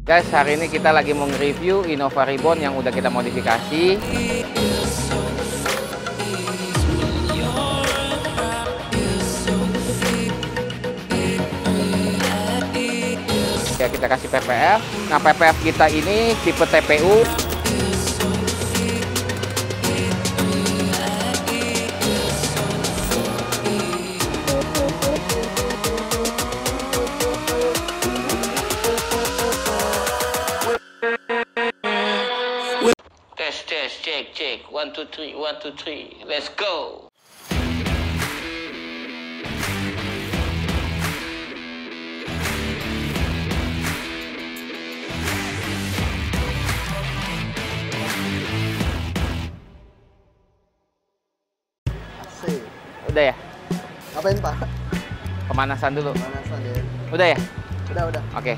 Guys, hari ini kita lagi mau nge-review Innova Reborn yang udah kita modifikasi. Ya, kita kasih PPF. Nah, PPF kita ini tipe TPU. Tes, cek. 1, 2, 3, 1, 2, 3. Let's go. Asik. Udah ya? Ngapain, Pak? Pemanasan dulu. Pemanasan ya. Udah ya? Udah. Oke.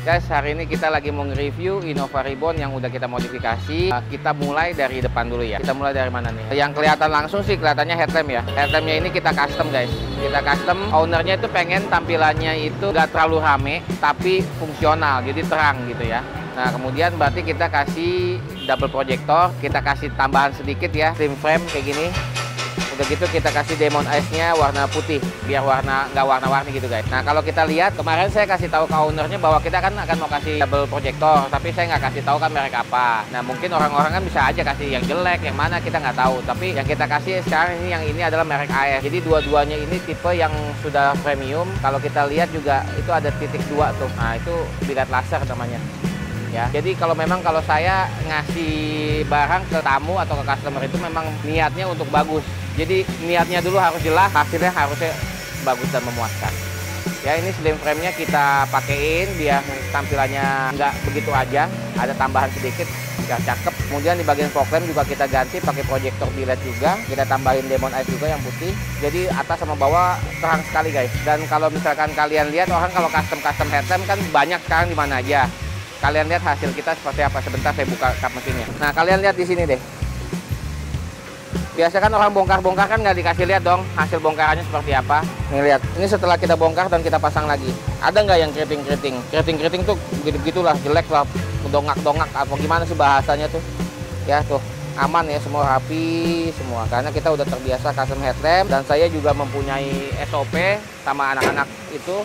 Guys, hari ini kita lagi mau nge-review Innova Reborn yang udah kita modifikasi. Kita mulai dari depan dulu ya. Kita mulai dari mana nih? Yang kelihatan langsung sih kelihatannya headlamp ya. Headlampnya ini kita custom guys. Kita custom. Ownernya itu pengen tampilannya itu gak terlalu rame, tapi fungsional. Jadi terang gitu ya. Nah, kemudian berarti kita kasih double projector. Kita kasih tambahan sedikit ya. Trim frame kayak gini. Udah gitu kita kasih Demon Ice-nya warna putih, biar nggak warna-warni gitu guys. Nah, kalau kita lihat kemarin saya kasih tahu ke ownernya bahwa kita kan akan mau kasih double projector, tapi saya nggak kasih tahu kan merek apa. Nah, mungkin orang-orang kan bisa aja kasih yang jelek, yang mana kita nggak tahu. Tapi yang kita kasih sekarang ini, yang ini adalah merek AS. Jadi dua-duanya ini tipe yang sudah premium. Kalau kita lihat juga itu ada titik 2 tuh. Nah, itu bilat laser namanya. Ya, jadi kalau saya ngasih barang ke tamu atau ke customer itu memang niatnya untuk bagus. Jadi niatnya dulu harus jelas, hasilnya harusnya bagus dan memuaskan. Ya, ini slim frame-nya kita pakein biar tampilannya nggak begitu aja, ada tambahan sedikit biar cakep. Kemudian di bagian fog lamp juga kita ganti pakai proyektor biled juga, kita tambahin Demon Ice juga yang putih. Jadi atas sama bawah terang sekali guys. Dan kalau misalkan kalian lihat orang kalau custom headlamp kan banyak sekarang di mana aja. Kalian lihat hasil kita seperti apa. Sebentar saya buka kap mesinnya. Nah, kalian lihat di sini deh. Biasa kan orang bongkar-bongkar kan nggak dikasih lihat dong hasil bongkarannya seperti apa. Nih lihat, ini setelah kita bongkar dan kita pasang lagi. Ada nggak yang keriting-keriting? Keriting-keriting tuh begitu-begitulah, jelek lah, dongak-dongak apa gimana sih bahasanya tuh. Ya tuh, aman ya, semua rapi semua. Karena kita udah terbiasa custom headlamp dan saya juga mempunyai SOP sama anak-anak itu.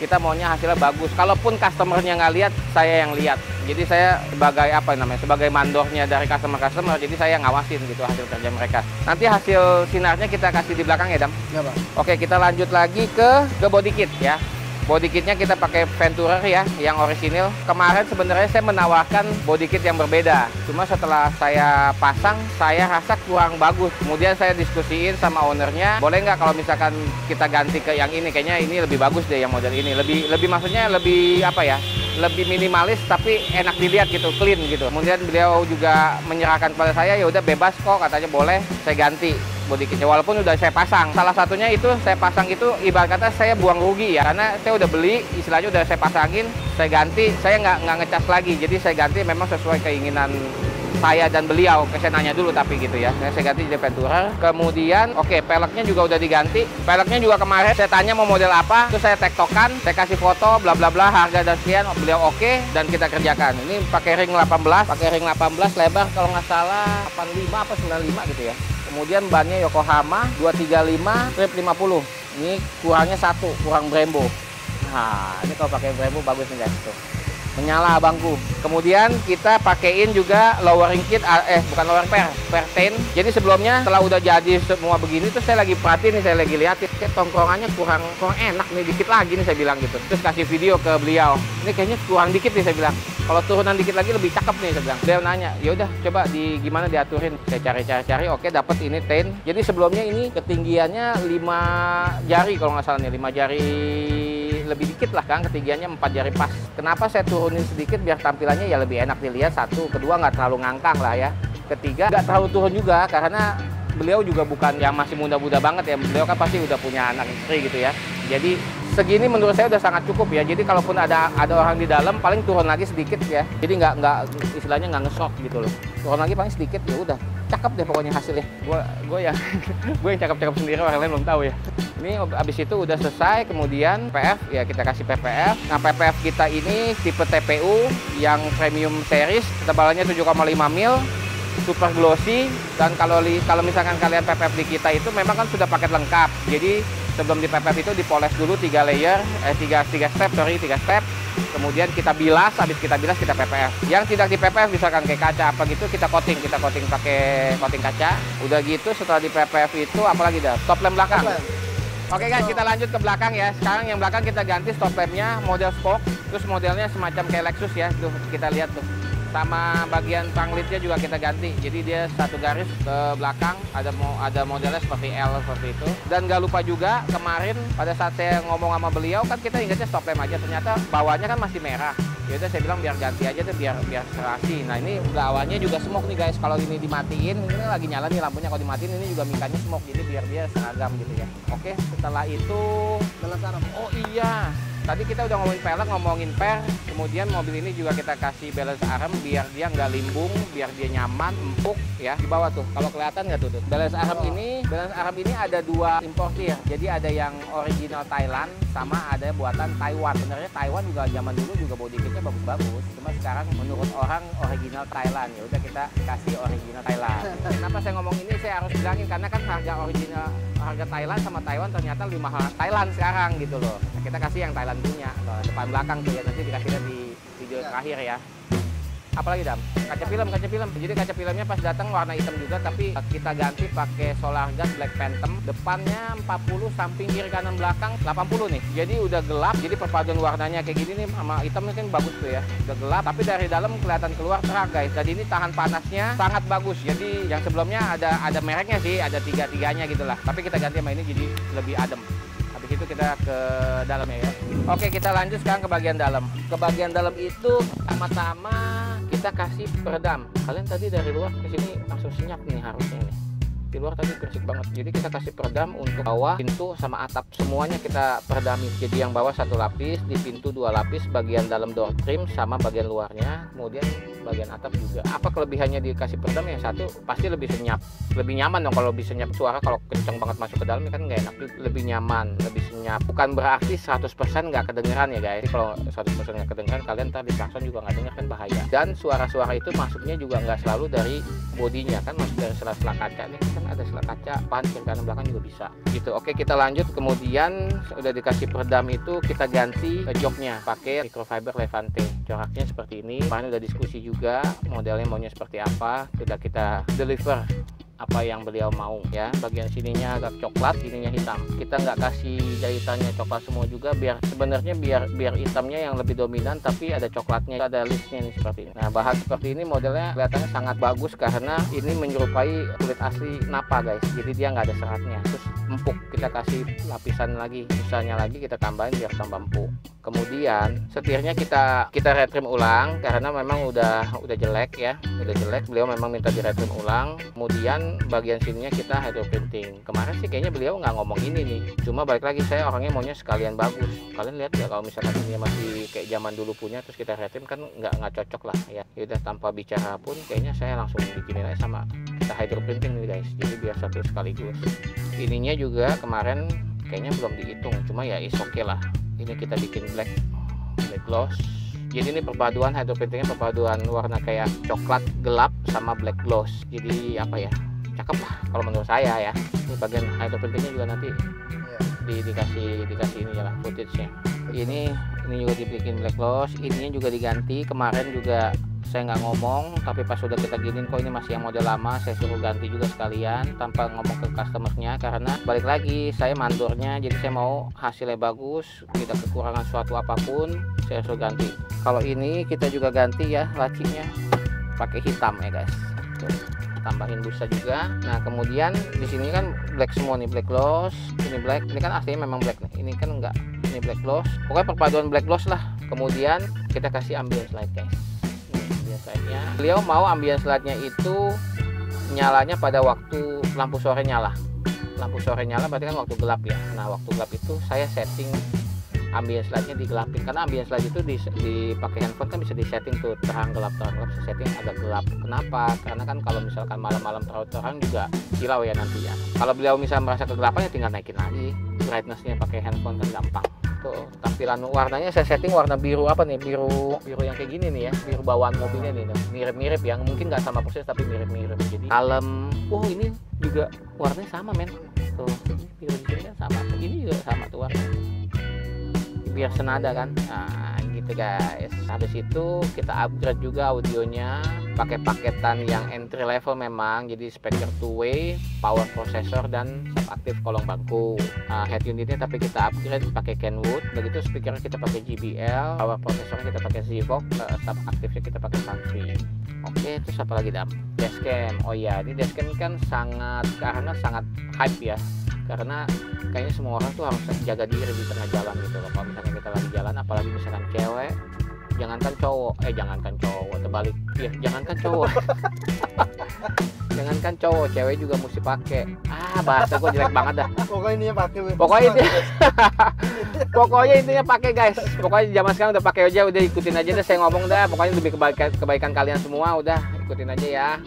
Kita maunya hasilnya bagus. Kalaupun customernya nggak lihat, saya yang lihat. Jadi saya sebagai mandornya dari customer, jadi saya ngawasin gitu hasil kerja mereka. Nanti hasil sinarnya kita kasih di belakang ya, Dam? Ya, Pak. Oke, kita lanjut lagi ke body kit ya. Body kitnya kita pakai Venturer ya, yang orisinil. Kemarin sebenarnya saya menawarkan body kit yang berbeda. Cuma setelah saya pasang, saya rasa kurang bagus. Kemudian saya diskusiin sama ownernya, boleh nggak kalau misalkan kita ganti ke yang ini? Kayaknya ini lebih bagus deh yang model ini. Lebih maksudnya lebih apa ya? Lebih minimalis tapi enak dilihat gitu, clean gitu. Kemudian beliau juga menyerahkan kepada saya, ya udah bebas kok, katanya boleh saya ganti body kitnya walaupun udah saya pasang. Salah satunya itu saya pasang itu ibarat kata saya buang rugi ya, karena saya udah beli, istilahnya udah saya pasangin, saya ganti, saya nggak ngecas lagi. Jadi saya ganti memang sesuai keinginan saya dan beliau. Saya nanya dulu tapi gitu ya. Saya ganti jadi Venturer. Kemudian peleknya juga udah diganti. Peleknya juga kemarin saya tanya mau model apa, terus saya tektokan, saya kasih foto bla bla bla, harga dan sekian, beliau oke dan kita kerjakan. Ini pakai ring 18 lebar kalau nggak salah 85 apa 95 gitu ya. Kemudian bannya Yokohama 235 strip 50. Ini kurangnya satu, kurang Brembo. Nah, ini kalau pakai Brembo bagus nih guys tuh. Menyala abangku. Kemudian kita pakein juga lowering kit, bukan lowering per 10. Jadi sebelumnya setelah udah jadi semua begini tuh saya lagi perhatiin nih, saya lagi lihat kayak tongkrongannya kurang enak nih, dikit lagi nih saya bilang gitu. Terus kasih video ke beliau. Ini kayaknya kurang dikit nih saya bilang. Kalau turunan dikit lagi lebih cakep nih saya bilang. Beliau nanya, ya udah coba gimana diaturin. Saya cari, oke dapat ini 10. Jadi sebelumnya ini ketinggiannya 5 jari kalau nggak salah nih, 5 jari lebih dikit lah kan, ketinggiannya 4 jari pas. Kenapa saya turunin sedikit biar tampilannya ya lebih enak dilihat, satu, kedua nggak terlalu ngangkang lah ya, ketiga nggak terlalu turun juga karena beliau juga bukan yang masih muda-muda banget ya, beliau kan pasti udah punya anak istri gitu ya. Jadi segini menurut saya udah sangat cukup ya. Jadi kalaupun ada orang di dalam paling turun lagi sedikit ya. Jadi nggak istilahnya nggak ngesok gitu loh. Turun lagi paling sedikit ya udah. cakep deh pokoknya hasilnya. Gue yang gue yang cakep-cakep sendiri, orang lain belum tahu ya. Ini abis itu udah selesai, kemudian PPF ya kita kasih PPF. Nah PPF kita ini tipe TPU yang premium series, ketebalannya 7,5 mil, super glossy. Dan kalau misalkan kalian PPF di kita itu memang kan sudah paket lengkap. Jadi sebelum di PPF itu dipoles dulu 3 step. Kemudian kita bilas, habis kita bilas kita PPF. Yang tidak di PPF misalkan kayak kaca apa gitu kita coating pakai coating kaca. Udah gitu setelah di PPF itu apalagi dah? Stop lamp belakang. Oke guys, kita lanjut ke belakang ya. Sekarang yang belakang kita ganti stop lampnya model spoke. Terus modelnya semacam kayak Lexus ya. Tuh kita lihat tuh. Sama bagian panglitnya juga kita ganti. Jadi dia satu garis ke belakang, ada modelnya seperti L seperti itu. Dan gak lupa juga kemarin pada saat saya ngomong sama beliau kan kita ingatnya stop lamp aja, ternyata bawahnya kan masih merah. Ya udah saya bilang biar ganti aja deh, biar serasi. Nah ini bawahnya juga smoke nih guys. Kalau ini dimatiin, ini lagi nyala nih lampunya, kalau dimatiin ini juga mikanya smoke, jadi biar dia seragam gitu ya. Oke, setelah itu Balance arm. oh iya, tadi kita udah ngomongin pelek, ngomongin per, kemudian mobil ini juga kita kasih balance arm biar dia nggak limbung, biar dia nyaman, empuk ya. Di bawah tuh, kalau kelihatan nggak tuh? Balance arm ini ada 2 importir. Jadi ada yang original Thailand sama ada buatan Taiwan. Sebenarnya Taiwan juga zaman dulu juga body kitnya bagus-bagus. Cuma sekarang menurut orang original Thailand. Ya udah kita kasih original Thailand. Kenapa saya ngomong ini? Saya harus bilangin karena kan harga Thailand sama Taiwan ternyata lebih mahal Thailand sekarang gitu loh. Nah, kita kasih yang Thailand punya, depan belakang tuh ya, nanti dikasih lihat di video terakhir ya. Apalagi Dam? Kaca film. Jadi kaca filmnya pas datang warna hitam juga, tapi kita ganti pakai Solar Gas Black Phantom. Depannya 40, samping kiri kanan belakang 80 nih. Jadi udah gelap, jadi perpaduan warnanya kayak gini nih sama hitamnya kan bagus tuh ya. Udah gelap, tapi dari dalam kelihatan keluar terang guys. Jadi ini tahan panasnya sangat bagus. Jadi yang sebelumnya ada mereknya sih, ada tiga-tiganya gitulah. Tapi kita ganti sama ini jadi lebih adem. Habis itu kita ke dalamnya ya. Oke, kita lanjut sekarang ke bagian dalam. Ke bagian dalam itu pertama-tama kita kasih peredam. Kalian tadi dari luar ke sini langsung senyap nih harusnya nih. Di luar tadi bersih banget. Jadi kita kasih peredam untuk bawah, pintu sama atap, semuanya kita peredami. Jadi yang bawah 1 lapis, di pintu 2 lapis, bagian dalam door trim sama bagian luarnya, kemudian bagian atap juga. Apa kelebihannya dikasih peredam? Yang satu pasti lebih senyap, lebih nyaman dong. Kalau lebih senyap, suara kalau kencang banget masuk ke dalam kan nggak enak. Lebih nyaman, lebih senyap. Bukan berarti 100% nggak kedengeran ya guys. Kalau 100% nggak kedengeran, kalian ntar di klakson juga nggak denger kan, bahaya. Dan suara-suara itu masuknya juga nggak selalu dari bodinya, kan masuk dari sela-sela kaca nih, kan ada sela kaca, depan, kiri, kanan, belakang juga bisa gitu. Oke, kita lanjut. Kemudian udah dikasih peredam itu kita ganti joknya pakai microfiber Levante. Coraknya seperti ini. Kemarin udah diskusi juga modelnya maunya seperti apa, sudah kita deliver apa yang beliau mau ya. Bagian sininya agak coklat, sininya hitam. Kita nggak kasih jahitannya coklat semua juga, biar sebenarnya biar hitamnya yang lebih dominan, tapi ada coklatnya, ada listnya nih seperti ini. Nah, bahan seperti ini modelnya kelihatannya sangat bagus karena ini menyerupai kulit asli Napa guys. Jadi dia nggak ada seratnya. Terus empuk, kita kasih lapisan lagi, sisanya lagi kita tambahin biar tambah empuk. Kemudian setirnya kita retrim ulang karena memang udah jelek ya, udah jelek. Beliau memang minta di retrim ulang. Kemudian bagian sininya kita hydro printing. Kemarin sih kayaknya beliau nggak ngomong ini nih, cuma balik lagi saya orangnya maunya sekalian bagus. Kalian lihat ya, kalau misalkan ini masih kayak zaman dulu punya terus kita retrim kan nggak cocok lah ya. Udah tanpa bicara pun kayaknya saya langsung bikinin aja sama kita hydro printing nih guys, jadi biar satu sekaligus. Ininya juga kemarin kayaknya belum dihitung, cuma ya is oke lah. Ini kita bikin black gloss. Jadi ini perpaduan hydro printingnya, perpaduan warna kayak coklat gelap sama black gloss. Jadi apa ya, cakep lah kalau menurut saya ya. Ini bagian hydro printingnya juga nanti dikasih ini lah footage-nya. Ini juga dibikin black gloss. Ininya juga diganti. Kemarin juga saya nggak ngomong, tapi pas sudah kita giniin kok ini masih yang model lama, saya suruh ganti juga sekalian tanpa ngomong ke customernya, karena balik lagi saya mandornya, jadi saya mau hasilnya bagus, tidak kekurangan suatu apapun, saya suruh ganti. Kalau ini kita juga ganti ya lacinya pakai hitam ya guys. Tuh, tambahin busa juga. Nah kemudian di sini kan black semua nih, black gloss, ini black, ini kan aslinya memang black nih, ini kan enggak, ini black gloss, pokoknya perpaduan black gloss lah. Kemudian kita kasih ambience light guys. Biasanya beliau mau ambience light-nya itu nyalanya pada waktu lampu sore nyala. Lampu sore nyala berarti kan waktu gelap ya. Nah waktu gelap itu saya setting ambience lightnya digelapin, karena ambience light itu dipakai handphone kan bisa disetting tuh terang gelap, bisa setting agak gelap. Kenapa? Karena kan kalau misalkan malam-malam terlalu terang juga silau ya nanti ya. Kalau beliau misalnya merasa kegelapan ya tinggal naikin lagi brightnessnya pakai handphone kan gampang. Tuh tampilan warnanya saya setting warna biru apa nih, biru yang kayak gini nih ya, biru bawaan mobilnya nih, mirip-mirip ya, mungkin nggak sama persis tapi mirip-mirip, jadi kalem. Oh ini juga warnanya sama men, tuh biru di sini kan sama, begini juga sama tuh warna, biar senada kan. Nah gitu guys. Habis itu kita upgrade juga audionya pakai paketan yang entry level memang, jadi speaker two way, power processor dan subaktif kolong bangku. Head unitnya tapi kita upgrade pakai Kenwood, begitu speaker kita pakai JBL, power processornya kita pakai Zvox, subaktifnya kita pakai Suntree. Oke, terus apa lagi Dam? Dashcam. Oh iya, ini dashcam kan sangat hype ya, karena kayaknya semua orang tuh harus jaga diri di tengah jalan gitu loh. Kalau misalkan kita lagi jalan, apalagi misalkan cewek, jangankan cowok terbalik ya, jangankan cowok jangankan cowok, cewek juga mesti pakai. Bahasa gue jelek banget dah. Pokoknya intinya pakai guys. Pokoknya zaman sekarang udah pakai aja, udah ikutin aja deh saya ngomong dah. Pokoknya demi kebaikan kalian semua, udah ikutin aja ya.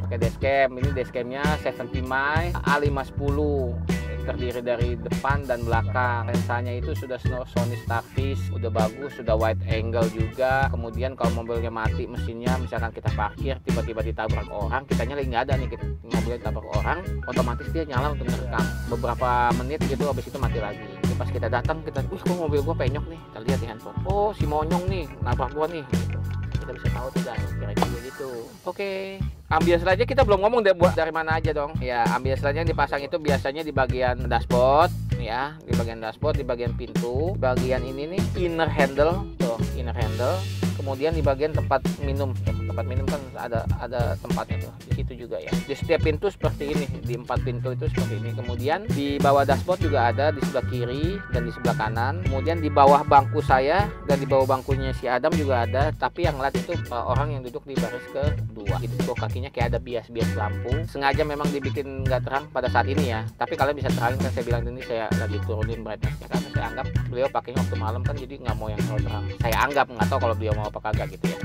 Pakai dashcam. Ini dashcamnya 70 My A510. Terdiri dari depan dan belakang. Lensanya itu sudah Sony Starfish, udah bagus, sudah wide angle juga. Kemudian kalau mobilnya mati mesinnya, misalkan kita parkir tiba-tiba ditabrak orang, kitanya lagi nggak ada nih, mobilnya ditabrak orang, otomatis dia nyala untuk merekam beberapa menit gitu, habis itu mati lagi. Jadi pas kita datang, kok mobil gua penyok nih, kita lihat di handphone, oh si monyong nih nabrak gua nih gitu. Kita bisa tahu tuh guys, kira-kira gitu. Oke. Ambience lightnya kita belum ngomong buat dari mana aja dong. Ya, ambience lightnya dipasang itu biasanya di bagian dashboard ya, di bagian dashboard, di bagian pintu, bagian ini nih inner handle, tuh inner handle. Kemudian di bagian tempat minum, tempat minum kan ada tempatnya tuh, di situ juga ya. Di setiap pintu seperti ini, di 4 pintu itu seperti ini. Kemudian di bawah dashboard juga ada, di sebelah kiri dan di sebelah kanan. Kemudian di bawah bangku saya dan di bawah bangkunya si Adam juga ada, tapi yang lihat itu orang yang duduk di baris kedua. Itu tuh kakinya kayak ada bias lampu. Sengaja memang dibikin nggak terang pada saat ini ya. Tapi kalian bisa terangin kan, saya bilang ini saya lagi turunin brightnessnya karena saya anggap beliau pakainya waktu malam kan, jadi nggak mau yang terlalu terang. Saya anggap, nggak tahu kalau beliau mau apa kagak gitu ya,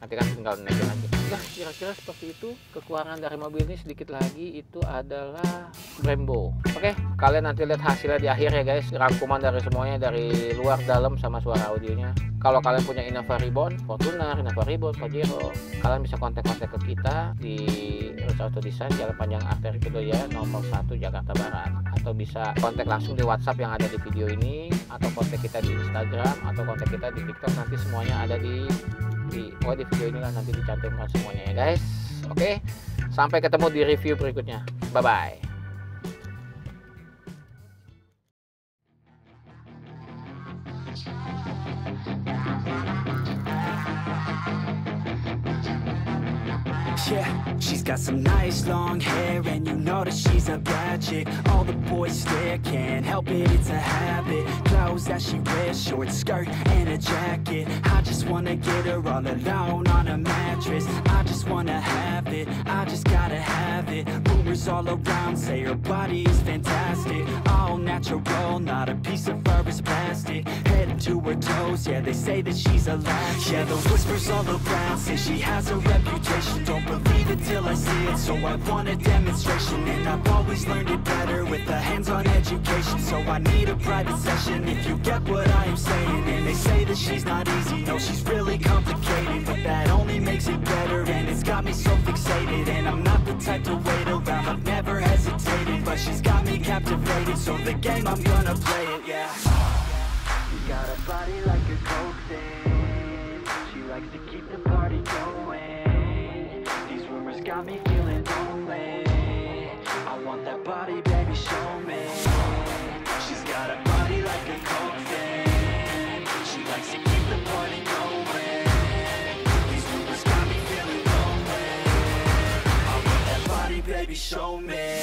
nanti kan tinggal naikin aja. Nah kira-kira seperti itu. Kekurangan dari mobil ini sedikit lagi itu adalah Brembo. Oke, kalian nanti lihat hasilnya di akhir ya guys, rangkuman dari semuanya, dari luar dalam sama suara audionya. Kalau kalian punya Innova Reborn, Fortuner, Innova Reborn, Pajero, kalian bisa kontak-kontak ke kita di Roots Auto Design, Jalan Panjang Arteri Kedoya nomor 1 Jakarta Barat, atau bisa kontak langsung di WhatsApp yang ada di video ini, atau kontak kita di Instagram, atau kontak kita di TikTok. Nanti semuanya ada di video ini lah, nanti dicantumkan semuanya ya guys. Oke, sampai ketemu di review berikutnya. Bye bye. Yeah, she's got some nice long hair, and you know that she's a bad chick. All the boys stare, can't help it, it's a habit. Clothes that she wears, short skirt and a jacket. I just wanna get her all alone on a mattress. I just wanna have it, I just gotta have it. Rumors all around say her body is fantastic. All natural, not a piece of fur is plastic. Head to her toes, yeah, they say that she's a latch. Yeah, the whispers all around say she has a reputation. Don't believe it till I see it, so I want a demonstration. And I've always learned it better with a hands-on education. So I need a private session, if you get what I am saying. And they say that she's not easy, no, she's really complicated. But that only makes it better, and it's got me so fixated. And I'm not the type to wait around, I've never hesitated. But she's got me captivated, so the game, I'm gonna play it, yeah. You got a body like a coke thing, she likes to keep the party going. Got me feeling lonely, I want that body, baby, show me. She's got a body like a coke thing, she likes to keep the party going. These rumors got me feeling lonely, I want that body, baby, show me.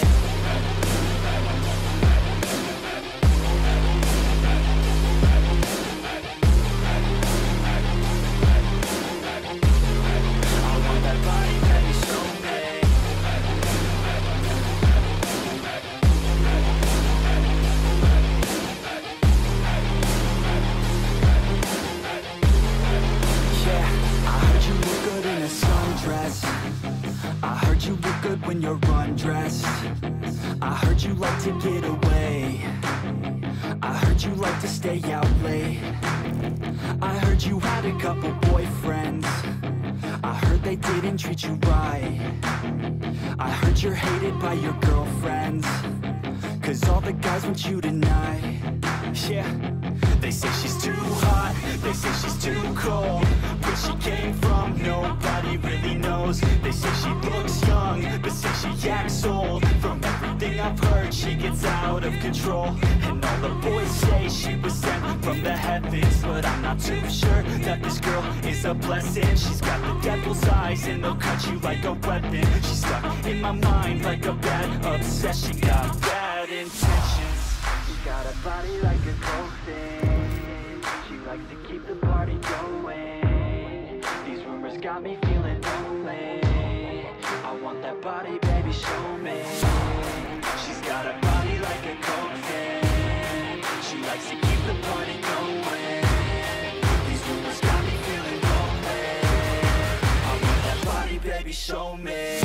undressed. I heard you like to get away. I heard you like to stay out late. I heard you had a couple boyfriends. I heard they didn't treat you right. I heard you're hated by your girlfriends, 'cause all the guys want you tonight. Yeah, they say she's too hot, they say she's too cold. Where she came from, nobody really knows. They say she looks young, but say she acts old. From everything I've heard, she gets out of control. And all the boys say she was sent from the heavens, but I'm not too sure that this girl is a blessing. She's got the devil's eyes and they'll cut you like a weapon. She's stuck in my mind like a bad obsession. Got bad intentions. She got a body like a coffin. She likes to keep the party going. These rumors got me feeling lonely. I want that body, baby, show me. She's got a body like a coffin. She likes to keep the party going. These rumors got me feeling lonely. I want that body, baby, show me.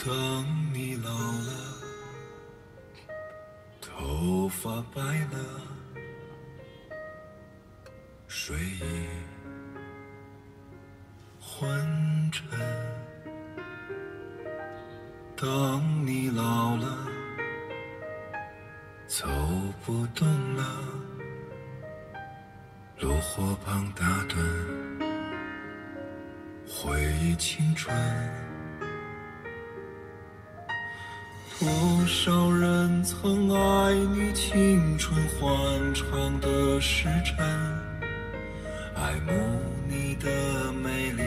当你老了，头发白了，睡意昏沉。当你老了，走不动了，炉火旁打盹，回忆青春。多少人曾爱你青春欢畅的时辰，爱慕你的美丽，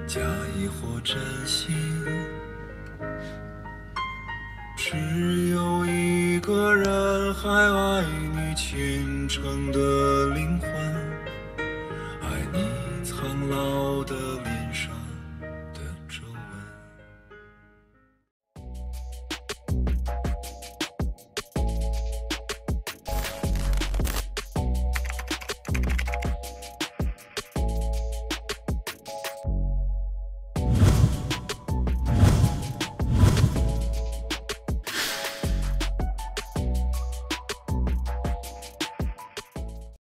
假意或真心。只有一个人还爱你虔诚的灵魂，爱你苍老的脸。